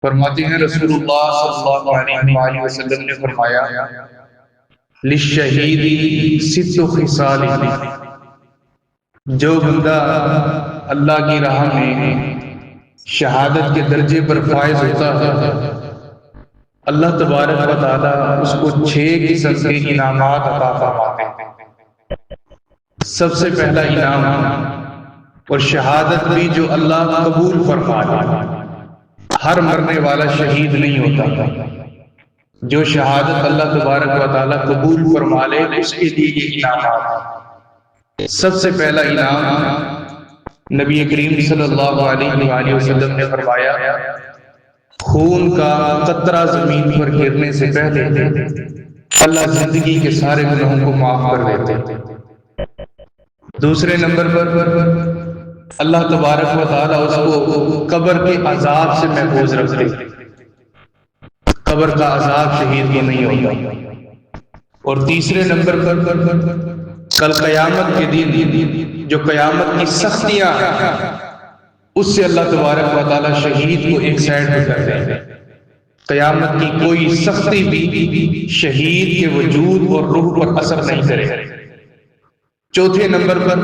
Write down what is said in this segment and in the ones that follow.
فرماتے ہیں رسول اللہ صلی اللہ علیہ وآلہ وسلم نے فرمایا للشہید ست خصال، جو بندہ اللہ کی راہ میں شہادت کے درجے پر فائز ہوتا ہے، اللہ تبارک و تعالیٰ اس کو 6 قسم کے انعامات عطا فرماتے ہیں۔ سب سے پہلا انعام، اور شہادت بھی جو اللہ قبول فرما لے، ہر مرنے والا شہید نہیں ہوتا، جو شہادت اللہ تبارک و تعالیٰ قبول فرما لے اس کے لیے یہ انعامات۔ سب سے پہلا انعام نبی کریم صلی اللہ علیہ وآلہ وسلم نے فرمایا خون کا قطرہ زمین پر گرنے سے پہلے اللہ زندگی کے سارے گناہوں کو معاف کر دیتے۔ دوسرے نمبر پر اللہ تبارک و تعالیٰ اس کو قبر کے عذاب سے محفوظ رکھتے، قبر کا عذاب شہید کو نہیں ہوتا۔ اور تیسرے نمبر پر کل قیامت کے دن جو قیامت کی سختیاں ہیں اس سے اللہ تبارک و تعالیٰ شہید کو ایک سائڈ پہ کر دیں گے۔ قیامت کی کوئی سختی بھی شہید کے وجود اور روح پر اثر نہیں کرے۔ چوتھے نمبر پر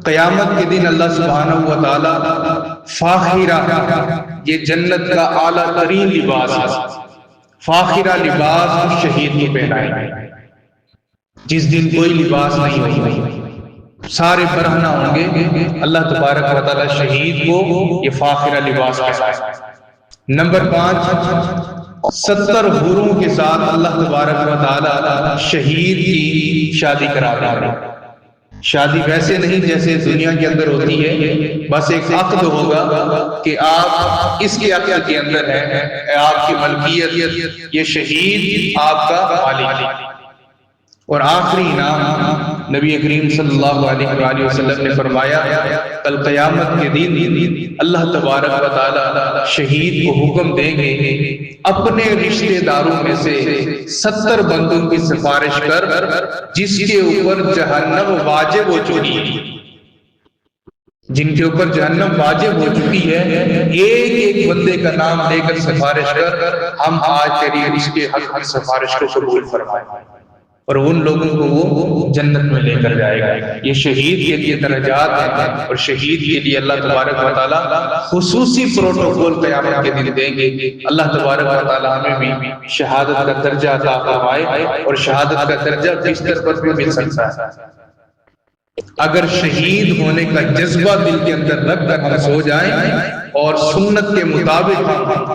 قیامت کے دن اللہ سبحانہ و تعالیٰ فاخرہ، یہ جنت کا اعلیٰ ترین لباس ہے، فاخرہ لباس شہید کو پہنائے گا، جس دن کوئی لباس نہیں ہوگا، سارے برہنہ ہوں گے، اللہ تبارک و تعالیٰ شہید کو یہ فاخرہ لباس پہنائے گا۔ نمبر 5، 70 حوروں کے ساتھ اللہ تبارک و تعالیٰ شہید کی شادی کرا دیں گے۔ شادی ویسے نہیں جیسے دنیا کے اندر ہوتی ہے، بس ایک عقد ہوگا کہ آپ اس کے عقد کے اندر ہیں، آپ کی ملکیت، یہ شہید آپ کا مالک۔ اور آخری انعام نبی کریم صلی اللہ علیہ وآلہ وسلم نے فرمایا کل قیامت کے دن اللہ تبارک و تعالی شہید کو حکم دیں گے اپنے رشتہ داروں میں سے 70 بندوں کی سفارش کر جس کے اوپر جہنم واجب ہو چکی ہے، جن کے اوپر جہنم واجب ہو چکی ہے، ایک ایک بندے کا نام لے کر سفارش کر ہم آج تیری اس کے حق کی سفارش کو قبول فرمائیں، اور ان لوگوں کو وہ جنت میں لے کر جائے گا۔ یہ شہید کے لیے درجات ہیں، اور شہید کے لیے اللہ تبارک و تعالیٰ خصوصی پروٹوکول قیامت کے دن دیں گے۔ اللہ تبارک و تعالیٰ ہمیں بھی شہادت کا درجہ عطا فرمائے، اور شہادت کا درجہ بستر پر بھی مل سکتا ہے۔ اگر شہید ہونے کا جذبہ دل کے اندر رکھ کر ہم سو جائیں اور سنت کے مطابق